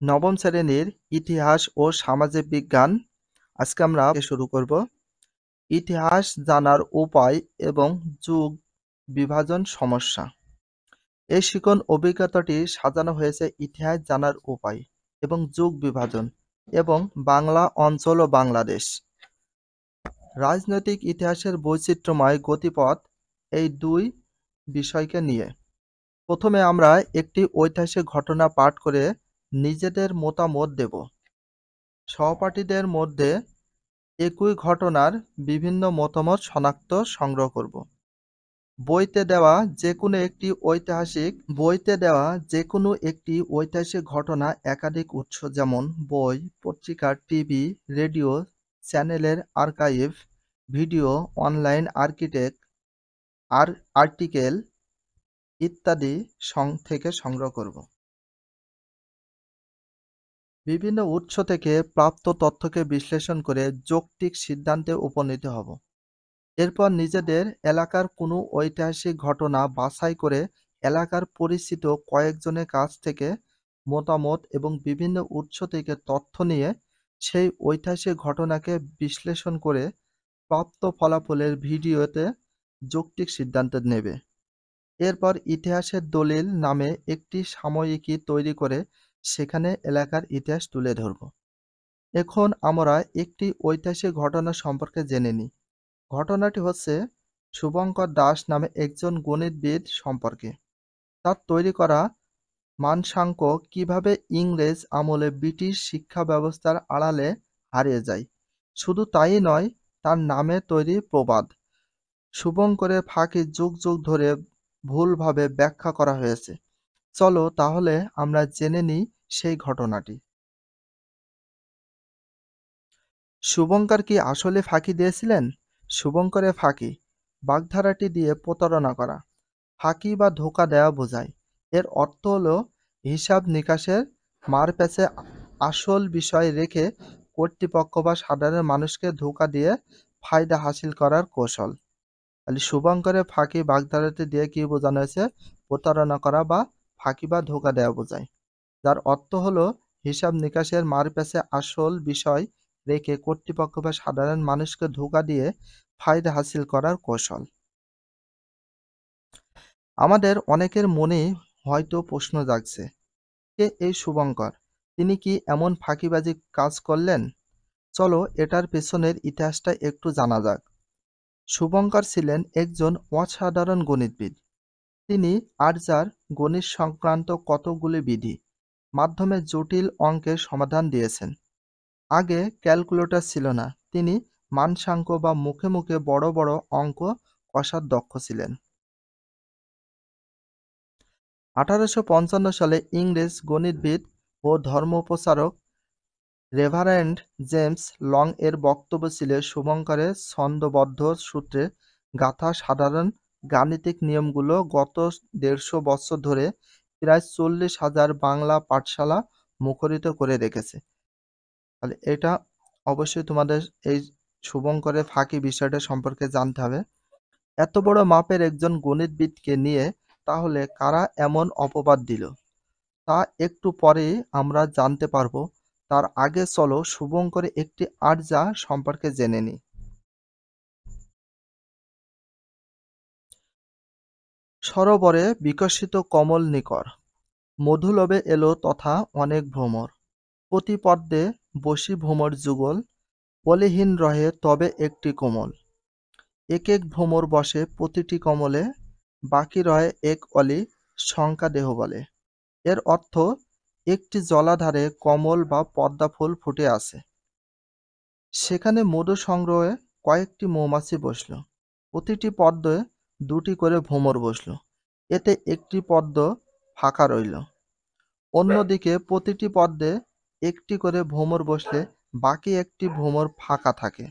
নবম শ্রেণীর ইতিহাস ও সামাজিক বিজ্ঞান। আজকে আমরা শুরু করব ইতিহাস জানার উপায় এবং যুগ বিভাজন সমস্যা। এই শিখন অভিজ্ঞতাটি সাজানো হয়েছে ইতিহাস জানার উপায় এবং যুগ বিভাজন এবং বাংলা অঞ্চল ও বাংলাদেশ। রাজনৈতিক ইতিহাসের বৈচিত্র্যময় গতিপথ এই দুই বিষয়কে নিয়ে। প্রথমে আমরা একটি ঐতিহাসিক ঘটনা পাঠ করে নিজেদের মতামত দেব। সহপাঠীদের মধ্যে একই ঘটনার বিভিন্ন মতামত সংগ্রহ করব। বইতে দেওয়া যে কোনো একটি ঐতিহাসিক ঘটনা একাধিক উৎস যেমন বই, পত্রিকা, টিভি, রেডিও চ্যানেলের আর্কাইভ, ভিডিও, অনলাইন আর্টিকেল ইত্যাদি থেকে সংগ্রহ করব। বিভিন্ন উৎস থেকে প্রাপ্ত তথ্যকে বিশ্লেষণ করে যৌক্তিক সিদ্ধান্তে উপনীত হব। এরপর নিজেদের এলাকার কোনো ঐতিহাসিক ঘটনা বাছাই করে এলাকার পরিচিত কয়েকজনের কাছ থেকে মতামত এবং বিভিন্ন উৎস থেকে তথ্য নিয়ে সেই ঐতিহাসিক ঘটনাকে বিশ্লেষণ করে প্রাপ্ত ফলাফলের ভিডিওতে যৌক্তিক সিদ্ধান্ত নেবে। এরপর ইতিহাসের দলিল নামে একটি সাময়িকী তৈরি করে সেখানে এলাকার ইতিহাস তুলে ধরব। এখন আমরা একটি ঐতিহাসিক ঘটনা সম্পর্কে জেনে নিই। ঘটনাটি হচ্ছে শুভঙ্কর দাস নামে একজন গণিতবিদ সম্পর্কে। তার তৈরি করা মানসাঙ্ক কিভাবে ইংরেজ আমলে ব্রিটিশ শিক্ষা ব্যবস্থার আড়ালে হারিয়ে যায়। শুধু তাই নয়, তার নামে তৈরি প্রবাদ শুভঙ্করের ফাঁকি যুগ যুগ ধরে ভুলভাবে ব্যাখ্যা করা হয়েছে। চলো তাহলে আমরা জেনে নিই সেই ঘটনাটি। শুভঙ্কর কি আসলে ফাঁকি দিয়েছিলেন? শুভঙ্করের ফাঁকি বাগধারাটি দিয়ে প্রতারণা করা। ফাঁকি বা ধোঁকা দেওয়া বোঝায়। এর অর্থ হলো হিসাব নিকাশের মারপ্যাঁচে আসল বিষয় রেখে কর্তৃপক্ষ বা সাধারণ মানুষকে ধোঁকা দিয়ে ফায়দা হাসিল করার কৌশল। তাহলে শুভঙ্করের ফাঁকি বাগধারাটি দিয়ে কি বোঝানো হয়েছে? প্রতারণা করা বা ফাঁকি বা ধোঁকা দেওয়া বোঝায়, যার অর্থ হলো হিসাব নিকাশের মারপ্যাঁচে আসল বিষয় রেখে কর্তৃপক্ষ বা সাধারণ মানুষকে ধোঁকা দিয়ে ফায়দা হাসিল করার কৌশল। আমাদের অনেকের মনেই হয়তো প্রশ্ন জাগছে, কে এই শুভঙ্কর? তিনি কি এমন ফাঁকিবাজি কাজ করলেন? চলো এটার পেছনের ইতিহাসটা একটু জানা যাক। শুভঙ্কর ছিলেন একজন অসাধারণ গণিতবিদ। তিনি আর্যার গণিত সংক্রান্ত কতগুলি বিধি মাধ্যমে জটিল অঙ্কের সমাধান দিয়েছেন। আগে ক্যালকুলেটর ছিল না। তিনি মানসাঙ্ক বা মুখে মুখে বড় বড় অঙ্ক কষার দক্ষ ছিলেন। 1855 সালে ইংরেজ গণিতবিদ ও ধর্মপ্রচারক রেভারেন্ড জেমস লং এর বক্তব্য ছিল শুভঙ্করের ছন্দবদ্ধ সূত্রে গাঁথা সাধারণ গাণিতিক নিয়মগুলো গত 150 বছর ধরে প্রায় 40,000 বাংলা পাঠশালা মুখরিত করে রেখেছে। তাহলে এটা অবশ্যই তোমাদের এই শুভঙ্করের ফাঁকি বিষয়টা সম্পর্কে জানতে হবে। এত বড় মাপের একজন গণিতবিদকে নিয়ে তাহলে কারা এমন অপবাদ দিল, তা একটু পরেই আমরা জানতে পারবো। তার আগে চলো শুভঙ্করের একটি আর্যা সম্পর্কে জেনে নিই। সরোবরে বিকশিত কমল নিকর, মধুলোভে এলো তথা অনেক ভ্রমর, প্রতি পদ্মে বসি ভ্রমর যুগল, অলিহীন রহে তবে একটি কোমল, এক এক ভ্রমর বসে প্রতিটি কমলে, বাকি রহে এক অলি শঙ্কা দেহ বলে। এর অর্থ, একটি জলাধারে কমল বা পদ্মা ফুল ফুটে আছে। সেখানে মধু সংগ্রহে কয়েকটি মৌমাছি বসল। প্রতিটি পদ্মে দুটি করে ভ্রমর বসল। এতে একটি পদ্ম ফাঁকা রইল। অন্যদিকে প্রতিটি পদ্মে একটি করে ভ্রমর বসলে বাকি একটি ভ্রমর ফাঁকা থাকে।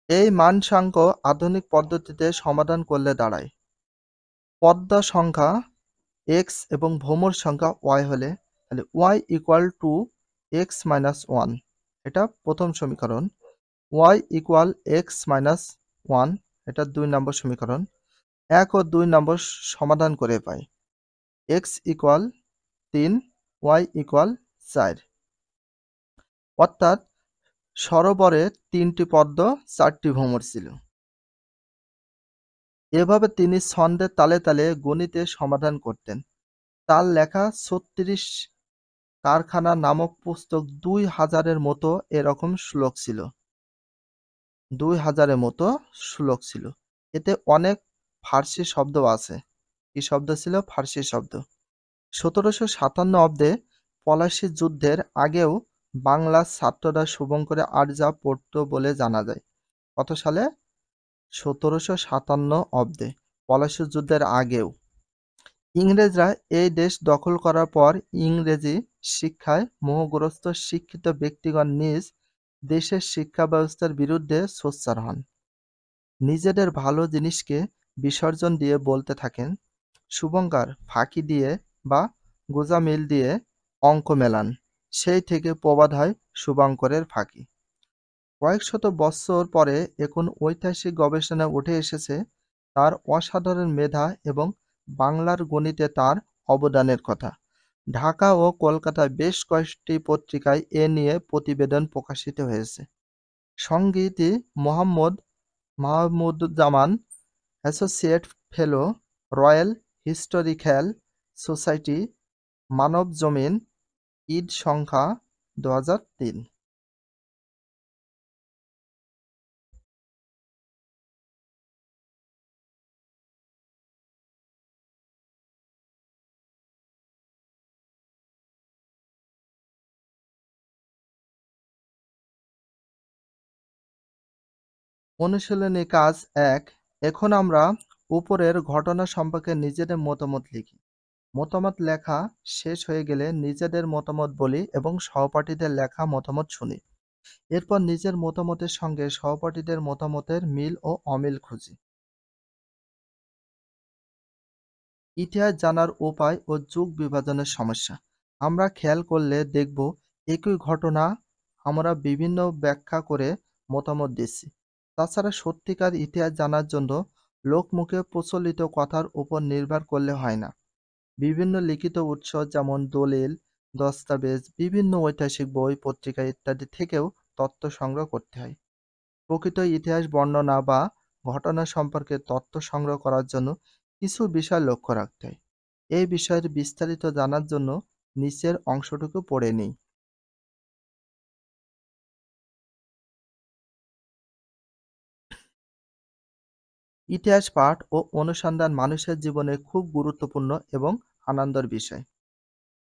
এই মানসাঙ্ক আধুনিক পদ্ধতিতে সমাধান করলে দাঁড়ায়, পদ্মা সংখ্যা এক্স এবং ভ্রমর সংখ্যা ওয়াই হলে তাহলে y equal to x minus one. এটা প্রথম সমীকরণ। Y equal x minus one, এটা 2 নম্বর সমীকরণ। 1 ও 2 নম্বর সমাধান করে পাই। x equal 3, y equal 4। অর্থাৎ সরোবরে 3টি পদ্ম 4টি ভ্রমর ছিল। এভাবে তিনি ছন্দের তালে তালে গণিতের সমাধান করতেন। তার লেখা ৩৬ কারখানা নামক পুস্তক ২,০০০-এর মতো এরকম শ্লোক ছিল। ২,০০০-এর মতো শ্লোক ছিল। এতে অনেক ফার্সি শব্দও আছে। কি শব্দ ছিল? ফার্সি শব্দ। ১৭৫৭ অব্দে পলাশী যুদ্ধের আগেও বাংলার ছাত্ররা শুভঙ্করে আরজা পড়ত বলে জানা যায়। কত সালে? ১৭৫৭ অব্দে, পলাশী যুদ্ধের আগেও। ইংরেজরা এই দেশ দখল করার পর ইংরেজি শিক্ষায় মোহগ্রস্ত শিক্ষিত ব্যক্তিগণ নিজ দেশের শিক্ষা ব্যবস্থার বিরুদ্ধে সোচ্চার হন। নিজেদের ভালো জিনিসকে বিসর্জন দিয়ে বলতে থাকেন, শুভঙ্কর ফাঁকি দিয়ে বা গোঁজামিল দিয়ে অঙ্ক মেলান, সেই থেকে প্রবাদ হয় শুভঙ্করের ফাঁকি। কয়েক শত বৎসর পরে এখন ঐতিহাসিক গবেষণায় উঠে এসেছে তার অসাধারণ মেধা এবং বাংলার গণিতে তার অবদানের কথা। ঢাকা ও কলকাতায় বেশ কয়েকটি পত্রিকায় এ নিয়ে প্রতিবেদন প্রকাশিত হয়েছে। সংগীতি Mahmuduzzaman, associate fellow, royal historical society, Manabzamin, Eid সংখ্যা ২০০৩। অনুশীলনী কাজ ১। এখন আমরা উপরের ঘটনা সম্পর্কে নিজেদের মতামত লিখি। মতামত লেখা শেষ হয়ে গেলে নিজেদের মতামত বলি এবং সহপাঠীদের লেখা মতামত শুনি। এরপর নিজের মতামতের সঙ্গে সহপাঠীদের মতামতের মিল ও অমিল খুঁজি। ইতিহাস জানার উপায় ও যুগ বিভাজনের সমস্যা। আমরা খেয়াল করলে দেখব একই ঘটনা আমরা বিভিন্ন ব্যাখ্যা করে মতামত দিচ্ছি। তাছাড়া সত্যিকার ইতিহাস জানার জন্য লোকমুখে প্রচলিত কথার উপর নির্ভর করলে হয় না। বিভিন্ন লিখিত উৎস যেমন দলিল, দস্তাবেজ, বিভিন্ন ঐতিহাসিক বই, পত্রিকা ইত্যাদি থেকেও তথ্য সংগ্রহ করতে হয়। প্রকৃত ইতিহাস বর্ণনা বা ঘটনা সম্পর্কে তথ্য সংগ্রহ করার জন্য কিছু বিষয় লক্ষ্য রাখতে হয়। এই বিষয়ের বিস্তারিত জানার জন্য নিচের অংশটুকু পড়ে নিই। ইতিহাস পাঠ ও অনুসন্ধান মানুষের জীবনে খুব গুরুত্বপূর্ণ এবং আনন্দের বিষয়।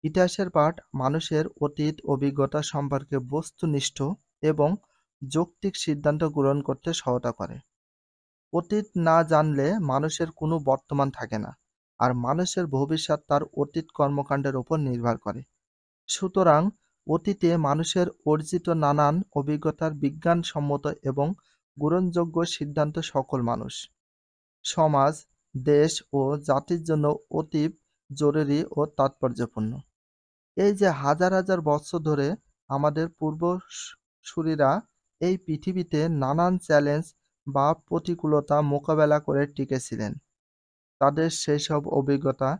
ইতিহাসের পাঠ মানুষের অতীত অভিজ্ঞতা সম্পর্কে বস্তুনিষ্ঠ এবং যৌক্তিক সিদ্ধান্ত গ্রহণ করতে সহায়তা করে। অতীত না জানলে মানুষের কোনো বর্তমান থাকে না, আর মানুষের ভবিষ্যৎ তার অতীত কর্মকাণ্ডের উপর নির্ভর করে। সুতরাং অতীতে মানুষের অর্জিত নানান অভিজ্ঞতার বিজ্ঞানসম্মত এবং গ্রহণযোগ্য সিদ্ধান্ত সকল মানুষ, সমাজ, দেশ ও জাতির জন্য অতীব জরুরি ও তাৎপর্যপূর্ণ। এই যে হাজার হাজার বছর ধরে আমাদের পূর্বসূরীরা এই পৃথিবীতে নানান চ্যালেঞ্জ বা প্রতিকূলতা মোকাবেলা করে টিকেছিলেন, তাদের সেসব অভিজ্ঞতা,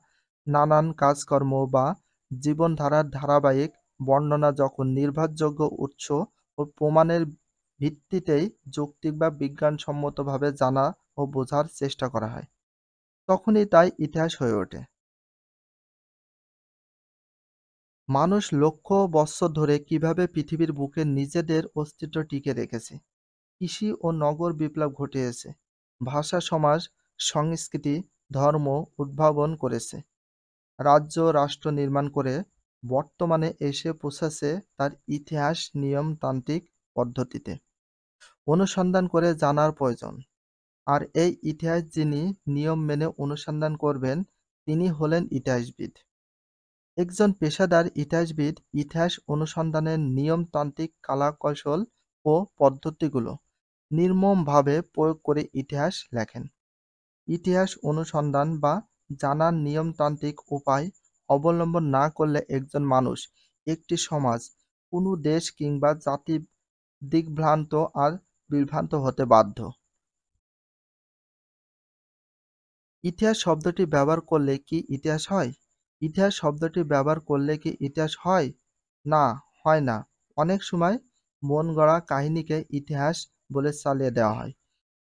নানান কাজকর্ম বা জীবনধারার ধারাবাহিক বর্ণনা যখন নির্ভরযোগ্য উৎস ও প্রমাণের ভিত্তিতেই যৌক্তিক বা বিজ্ঞানসম্মতভাবে জানা ও বোঝার চেষ্টা করা হয়, তখনই তাই ইতিহাস হয়ে ওঠে। মানুষ লক্ষ বৎসর ধরে কিভাবে পৃথিবীর বুকে নিজেদের অস্তিত্ব টিকে রেখেছে। কৃষি ও নগর বিপ্লব ঘটিয়েছে, ভাষা, সমাজ, সংস্কৃতি, ধর্ম উদ্ভাবন করেছে, রাজ্য রাষ্ট্র নির্মাণ করে বর্তমানে এসে পৌঁছেছে তার ইতিহাস নিয়মতান্ত্রিক পদ্ধতিতে অনুসন্ধান করে জানার প্রয়োজন। আর এই ইতিহাস যিনি নিয়ম মেনে অনুসন্ধান করবেন তিনি হলেন ইতিহাসবিদ। একজন পেশাদার ইতিহাসবিদ ইতিহাস অনুসন্ধানের নিয়মতান্ত্রিক কলাকৌশল ও পদ্ধতিগুলো নির্মমভাবে প্রয়োগ করে ইতিহাস লেখেন। ইতিহাস অনুসন্ধান বা জানার নিয়মতান্ত্রিক উপায় অবলম্বন না করলে একজন মানুষ, একটি সমাজ, কোনো দেশ কিংবা জাতি দিগ্ভ্রান্ত আর বিভ্রান্ত হতে বাধ্য। ইতিহাস শব্দটি ব্যবহার করলে কি ইতিহাস হয়? ইতিহাস শব্দটি ব্যবহার করলে কি ইতিহাস হয়? না, হয় না। অনেক সময় মন গড়া কাহিনীকে ইতিহাস বলে চালিয়ে দেওয়া হয়।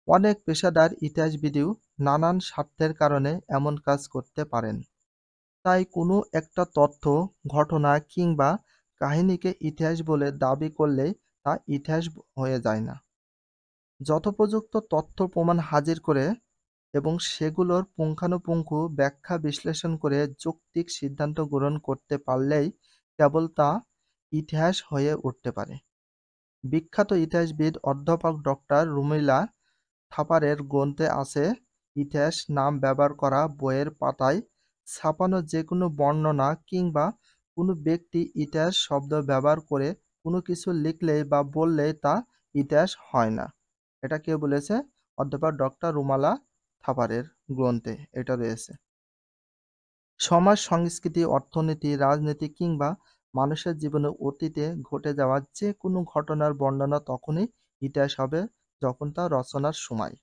অনেক পেশাদার ইতিহাসবিদও নানান স্বার্থের কারণে এমন কাজ করতে পারেন। তাই কোনো একটা তথ্য, ঘটনা কিংবা কাহিনীকে ইতিহাস বলে দাবি করলে তা ইতিহাস হয়ে যায় না। যথোপযুক্ত তথ্য প্রমাণ হাজির করে এবং সেগুলোর পুঙ্খানুপুঙ্খ ব্যাখ্যা বিশ্লেষণ করে যৌক্তিক সিদ্ধান্ত গ্রহণ করতে পারলেই কেবল তা ইতিহাস হয়ে উঠতে পারে। বিখ্যাত ইতিহাসবিদ অধ্যাপক ডক্টর রুমিলা থাপারের গ্রন্থে আছে, ইতিহাস নাম ব্যবহার করা বইয়ের পাতায় ছাপানো যেকোনো বর্ণনা কিংবা কোনো ব্যক্তি ইতিহাস শব্দ ব্যবহার করে কোনো কিছু লিখলেই বা বললেই তা ইতিহাস হয় না। এটা কে বলেছে? অধ্যাপক ডক্টর রুমালা থাপারের গ্রন্থে এটা রয়েছে। সমাজ, সংস্কৃতি, অর্থনীতি, রাজনীতি কিংবা মানুষের জীবনে অতীতে ঘটে যাওয়া যে কোনো ঘটনার বর্ণনা তখনই ইতিহাস হবে যখন তা রচনার সময়।